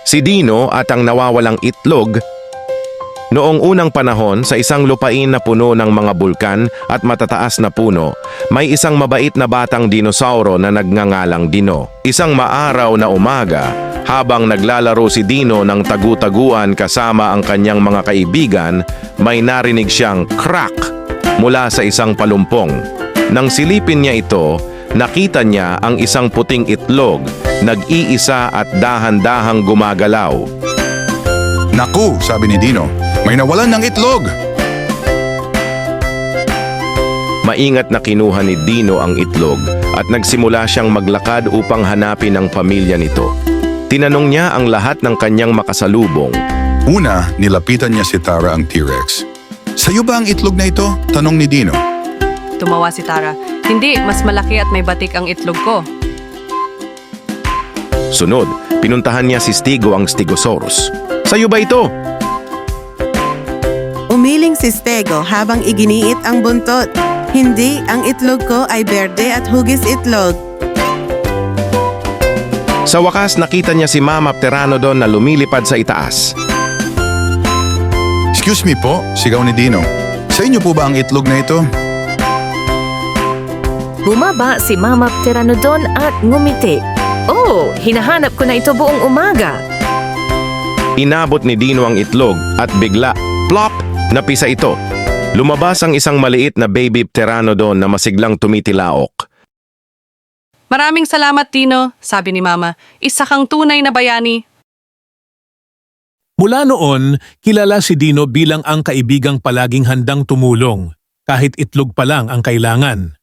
Si Dino at ang nawawalang itlog. Noong unang panahon, sa isang lupain na puno ng mga bulkan at matataas na puno, may isang mabait na batang dinosauro na nagngangalang Dino. Isang maaraw na umaga, habang naglalaro si Dino ng tagu-taguan kasama ang kanyang mga kaibigan, may narinig siyang crack mula sa isang palumpong. Nang silipin niya ito, nakita niya ang isang puting itlog, nag-iisa at dahan-dahang gumagalaw. Naku, sabi ni Dino, may nawalan ng itlog! Maingat na kinuha ni Dino ang itlog at nagsimula siyang maglakad upang hanapin ang pamilya nito. Tinanong niya ang lahat ng kanyang makasalubong. Una, nilapitan niya si Tara ang T-Rex. Sa'yo ba ang itlog na ito? Tanong ni Dino. Tumawa si Tara. Hindi, mas malaki at may batik ang itlog ko. Sunod, pinuntahan niya si Stigo ang Stegosaurus. Sa'yo ba ito? Umiling si Stego habang iginiit ang buntot. Hindi, ang itlog ko ay berde at hugis itlog. Sa wakas, nakita niya si Mama Pteranodon na lumilipad sa itaas. Excuse me po, sigaw ni Dino. Sa inyo po ba ang itlog na ito? Bumaba si Mama Pteranodon at ngumiti. Oh, hinahanap ko na ito buong umaga. Inabot ni Dino ang itlog at bigla, plop, napisa ito. Lumabas ang isang maliit na baby Pteranodon na masiglang tumitilaok. Maraming salamat, Dino, sabi ni Mama. Isa kang tunay na bayani. Mula noon, kilala si Dino bilang ang kaibigang palaging handang tumulong, kahit itlog pa lang ang kailangan.